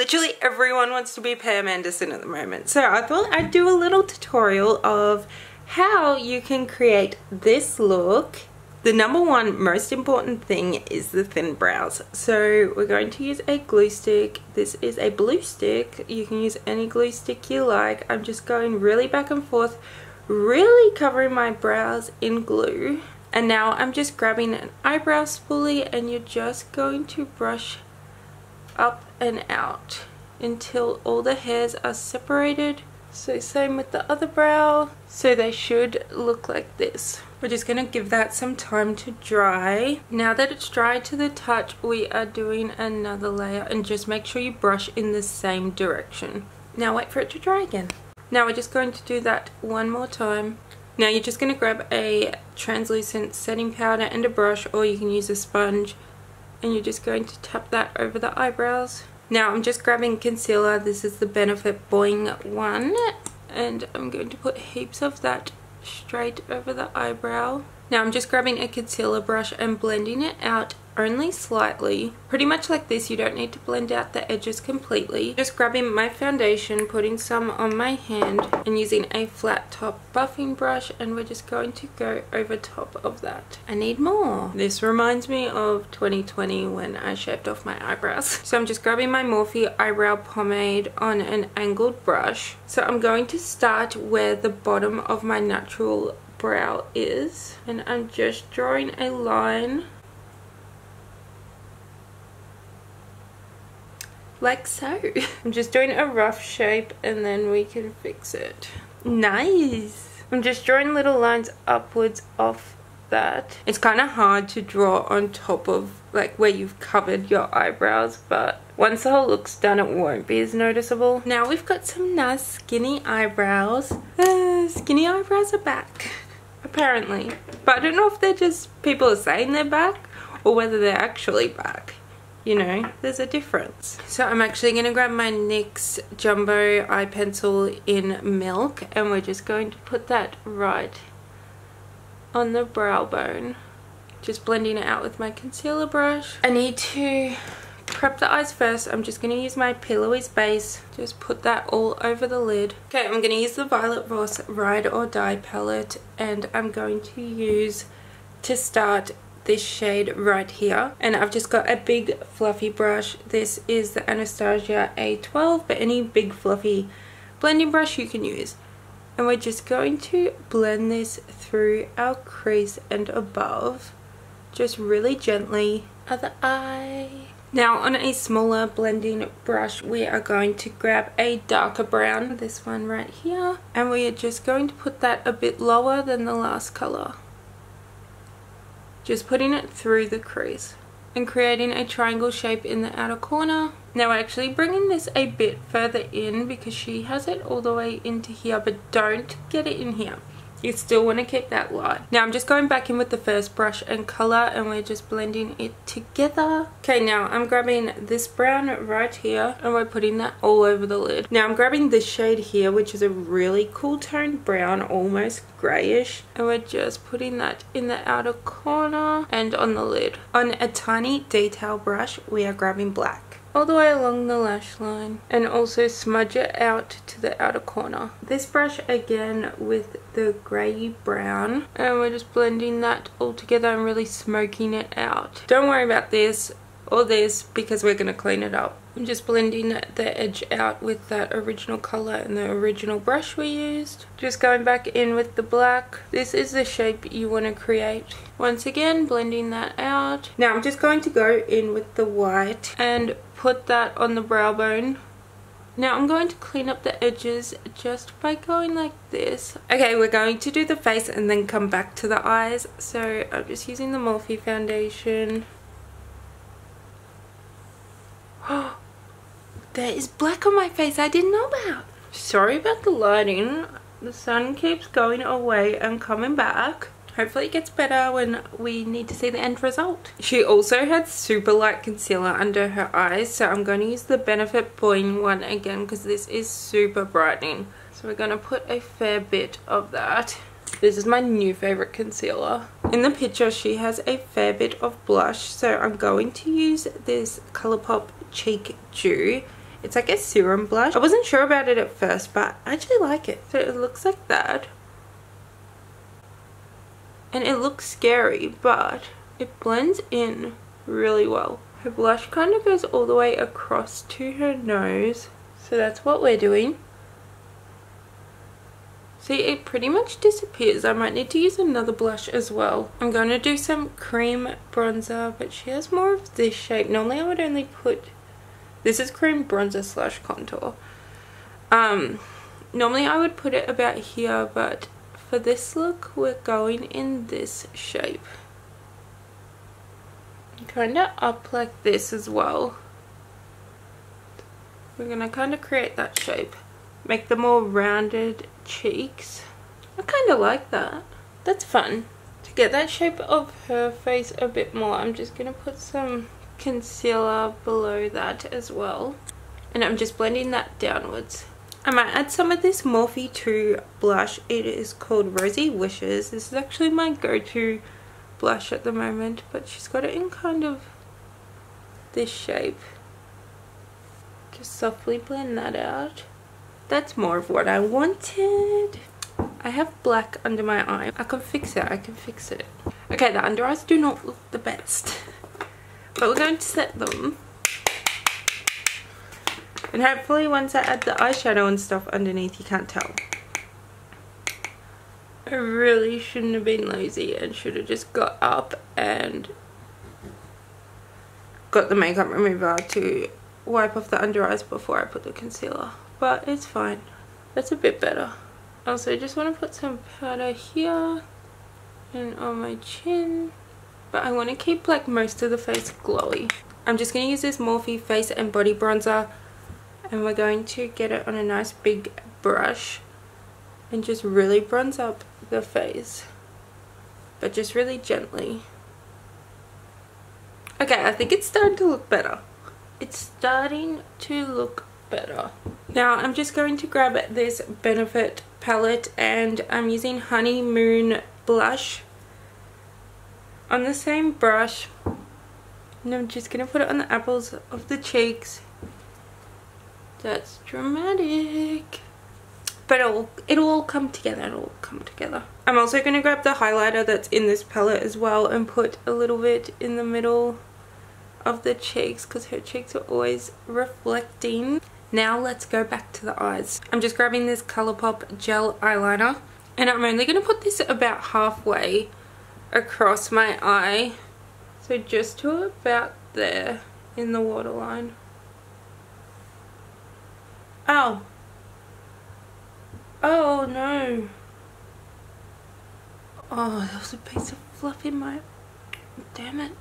Literally everyone wants to be Pam Anderson at the moment. So I thought I'd do a little tutorial of how you can create this look. The number one most important thing is the thin brows. So we're going to use a glue stick. This is a blue stick. You can use any glue stick you like. I'm just going really back and forth, really covering my brows in glue. And now I'm just grabbing an eyebrow spoolie and you're just going to brush up and out until all the hairs are separated. So same with the other brow. So they should look like this. We're just going to give that some time to dry. Now that it's dry to the touch, we are doing another layer, and just make sure you brush in the same direction. Now wait for it to dry again. Now we're just going to do that one more time. Now you're just going to grab a translucent setting powder and a brush, or you can use a sponge, and you're just going to tap that over the eyebrows. Now I'm just grabbing concealer. This is the Benefit boi-ing one, and I'm going to put heaps of that straight over the eyebrow. Now I'm just grabbing a concealer brush and blending it out only slightly, pretty much like this. You don't need to blend out the edges completely. Just grabbing my foundation, putting some on my hand, and using a flat top buffing brush, and we're just going to go over top of that. I need more. This reminds me of 2020 when I shaved off my eyebrows. So I'm just grabbing my Morphe eyebrow pomade on an angled brush. So I'm going to start where the bottom of my natural brow is, and I'm just drawing a line like so. I'm just doing a rough shape and then we can fix it. Nice. I'm just drawing little lines upwards off that. It's kind of hard to draw on top of like where you've covered your eyebrows, but once the whole look's done it won't be as noticeable. Now we've got some nice skinny eyebrows. Skinny eyebrows are back, apparently. But I don't know if they're just people are saying they're back or whether they're actually back. You know, there's a difference. So I'm actually going to grab my NYX Jumbo eye pencil in milk, and we're just going to put that right on the brow bone. Just blending it out with my concealer brush. I need to prep the eyes first. I'm just going to use my plouise base. Just put that all over the lid. Okay, I'm going to use the Violet Voss Ride or Die palette, and I'm going to use, to start, this shade right here. And I've just got a big fluffy brush. This is the Anastasia A12, but any big fluffy blending brush you can use. And we're just going to blend this through our crease and above, just really gently. Other eye. Now on a smaller blending brush, we are going to grab a darker brown, this one right here, and we are just going to put that a bit lower than the last color. Just putting it through the crease and creating a triangle shape in the outer corner. Now we're actually bringing this a bit further in because she has it all the way into here, but don't get it in here. You still want to keep that light. Now I'm just going back in with the first brush and color, and we're just blending it together. Okay, now I'm grabbing this brown right here and we're putting that all over the lid. Now I'm grabbing this shade here, which is a really cool toned brown, almost grayish, and we're just putting that in the outer corner and on the lid. On a tiny detail brush, we are grabbing black all the way along the lash line and also smudge it out to the outer corner. This brush again with the grey brown, and we're just blending that all together and really smoking it out. Don't worry about this or this because we're going to clean it up. I'm just blending the edge out with that original colour and the original brush we used. Just going back in with the black. This is the shape you want to create. Once again, blending that out. Now I'm just going to go in with the white and put that on the brow bone. Now I'm going to clean up the edges just by going like this. Okay, we're going to do the face and then come back to the eyes. So I'm just using the Morphe foundation. Oh, there is black on my face I didn't know about. Sorry about the lighting. The sun keeps going away and coming back. Hopefully it gets better when we need to see the end result. She also had super light concealer under her eyes, so I'm going to use the Benefit boi-ing one again because this is super brightening. So we're going to put a fair bit of that. This is my new favorite concealer. In the picture she has a fair bit of blush, so I'm going to use this Colourpop Cheek Dew. It's like a serum blush. I wasn't sure about it at first, but I actually like it. So it looks like that. And it looks scary, but it blends in really well. Her blush kind of goes all the way across to her nose. So that's what we're doing. See, it pretty much disappears. I might need to use another blush as well. I'm going to do some cream bronzer, but she has more of this shape. Normally I would only put... This is cream bronzer slash contour. Normally I would put it about here, but for this look we're going in this shape. Kind of up like this as well. We're going to kind of create that shape. Make the more rounded cheeks. I kind of like that. That's fun. To get that shape of her face a bit more, I'm just going to put some concealer below that as well, and I'm just blending that downwards. I might add some of this Morphe 2 blush. It is called Rosy Wishes. This is actually my go-to blush at the moment, but she's got it in kind of this shape. Just softly blend that out. That's more of what I wanted. I have black under my eye. I can fix it. I can fix it. Okay, the under eyes do not look the best, but we're going to set them, and hopefully once I add the eyeshadow and stuff underneath you can't tell. I really shouldn't have been lazy and should have just got up and got the makeup remover to wipe off the under eyes before I put the concealer, but it's fine. That's a bit better. Also, I just want to put some powder here and on my chin. But I want to keep like most of the face glowy. I'm just going to use this Morphe face and body bronzer, and we're going to get it on a nice big brush and just really bronze up the face, but just really gently. Okay, I think it's starting to look better. It's starting to look better. Now I'm just going to grab this Benefit palette, and I'm using Honeymoon blush on the same brush, and I'm just going to put it on the apples of the cheeks. That's dramatic, but it'll all come together. It'll all come together. I'm also going to grab the highlighter that's in this palette as well and put a little bit in the middle of the cheeks, because her cheeks are always reflecting. Now let's go back to the eyes. I'm just grabbing this Colourpop gel eyeliner, and I'm only going to put this about halfway across my eye, so just to about there in the waterline. Oh no, oh, there was a piece of fluff in my, damn it.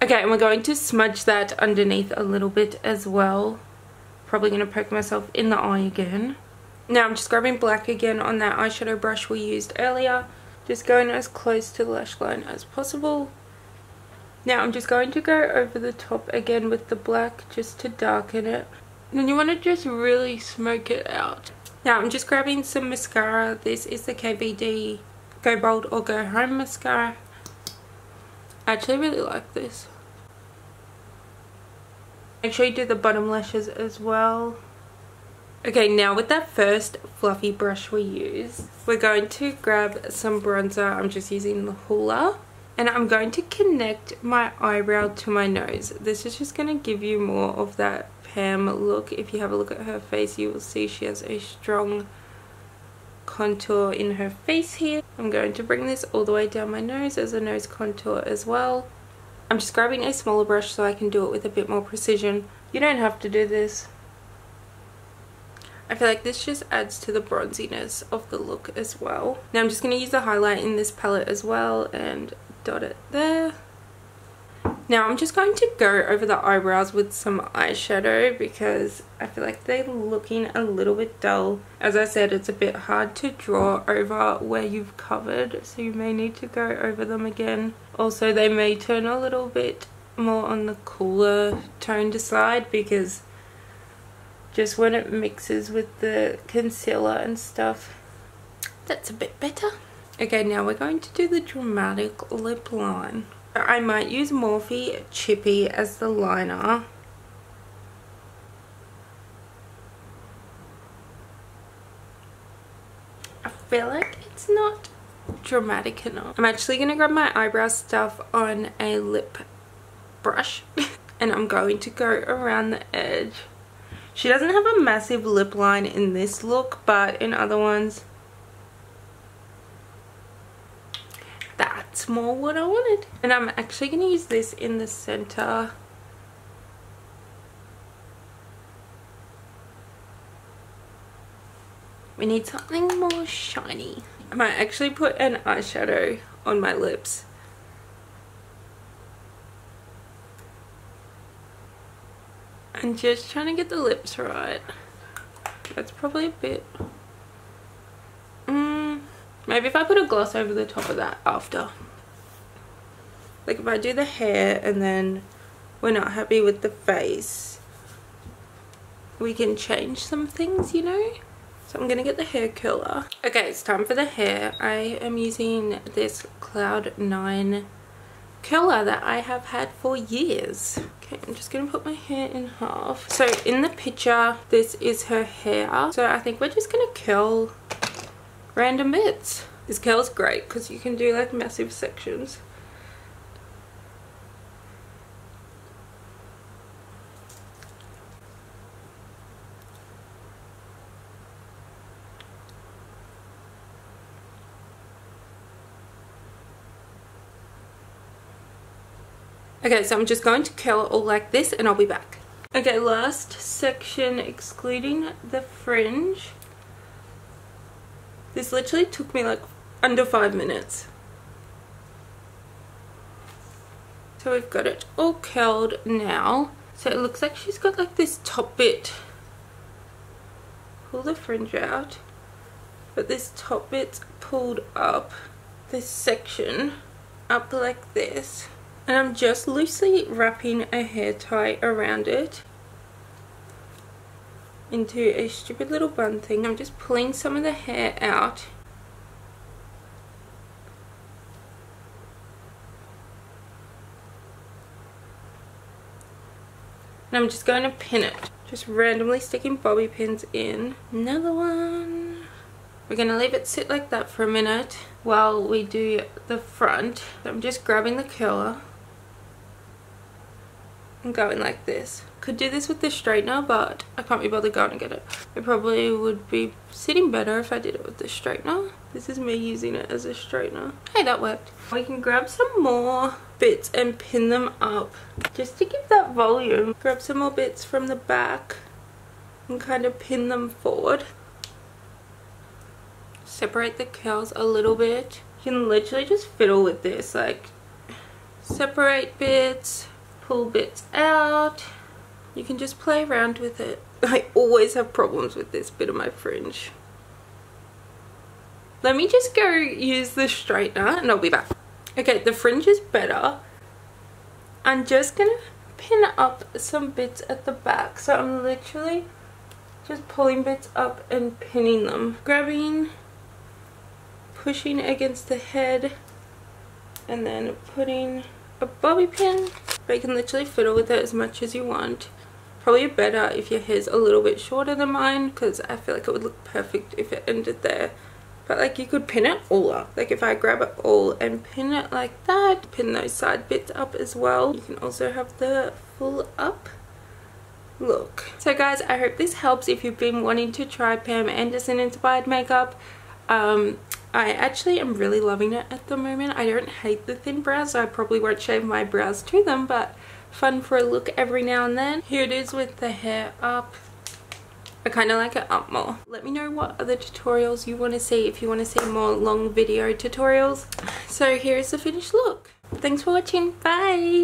Okay, and we're going to smudge that underneath a little bit as well. Probably going to poke myself in the eye again. Now I'm just grabbing black again on that eyeshadow brush we used earlier. Just going as close to the lash line as possible. Now I'm just going to go over the top again with the black just to darken it. And then you want to just really smoke it out. Now I'm just grabbing some mascara. This is the KVD Go Bold or Go Home mascara. I actually really like this. Make sure you do the bottom lashes as well. Okay, now with that first fluffy brush we use, we're going to grab some bronzer. I'm just using the Hoola, and I'm going to connect my eyebrow to my nose. This is just going to give you more of that Pam look. If you have a look at her face, you will see she has a strong contour in her face here. I'm going to bring this all the way down my nose as a nose contour as well. I'm just grabbing a smaller brush so I can do it with a bit more precision. You don't have to do this. I feel like this just adds to the bronziness of the look as well. Now I'm just going to use the highlight in this palette as well and dot it there. Now I'm just going to go over the eyebrows with some eyeshadow because I feel like they're looking a little bit dull. As I said, it's a bit hard to draw over where you've covered, so you may need to go over them again. Also, they may turn a little bit more on the cooler toned side because just when it mixes with the concealer and stuff, that's a bit better. Okay, now we're going to do the dramatic lip line. I might use Morphe Chippy as the liner. feel like it's not dramatic enough. I'm actually going to grab my eyebrow stuff on a lip brush and I'm going to go around the edge. She doesn't have a massive lip line in this look, but in other ones, that's more what I wanted. And I'm actually going to use this in the center. We need something more shiny. I might actually put an eyeshadow on my lips. I'm just trying to get the lips right. That's probably a bit... maybe if I put a gloss over the top of that after. Like if I do the hair and then we're not happy with the face, we can change some things, you know? So I'm going to get the hair curler. Okay, it's time for the hair. I am using this Cloud 9 curler that I have had for years. Okay, I'm just going to put my hair in half. So in the picture, this is her hair. So I think we're just going to curl random bits. This curl is great because you can do like massive sections. Okay, so I'm just going to curl it all like this and I'll be back. Okay, last section excluding the fringe. This literally took me like under 5 minutes. So we've got it all curled now. So it looks like she's got like this top bit. Pull the fringe out. But this top bit's pulled up. This section up like this. And I'm just loosely wrapping a hair tie around it into a stupid little bun thing. I'm just pulling some of the hair out. And I'm just going to pin it. Just randomly sticking bobby pins in. Another one. We're going to leave it sit like that for a minute while we do the front. So I'm just grabbing the curler. And going like this. Could do this with the straightener, but I can't be bothered going to get it. It probably would be sitting better if I did it with the straightener. This is me using it as a straightener. Hey, that worked. We can grab some more bits and pin them up just to give that volume. Grab some more bits from the back and kind of pin them forward. Separate the curls a little bit. You can literally just fiddle with this, like separate bits, pull bits out. You can just play around with it. I always have problems with this bit of my fringe. Let me just go use the straightener and I'll be back. Okay, the fringe is better. I'm just gonna pin up some bits at the back. So I'm literally just pulling bits up and pinning them. Grabbing, pushing against the head, and then putting a bobby pin. But you can literally fiddle with it as much as you want. Probably better if your hair's a little bit shorter than mine, because I feel like it would look perfect if it ended there. But like you could pin it all up. Like if I grab it all and pin it like that, pin those side bits up as well. You can also have the full up look. So guys, I hope this helps if you've been wanting to try Pam Anderson inspired makeup. I actually am really loving it at the moment. I don't hate the thin brows, so I probably won't shave my brows to them, but fun for a look every now and then. Here it is with the hair up. I kind of like it up more. Let me know what other tutorials you want to see, if you want to see more long video tutorials. So here's the finished look. Thanks for watching. Bye!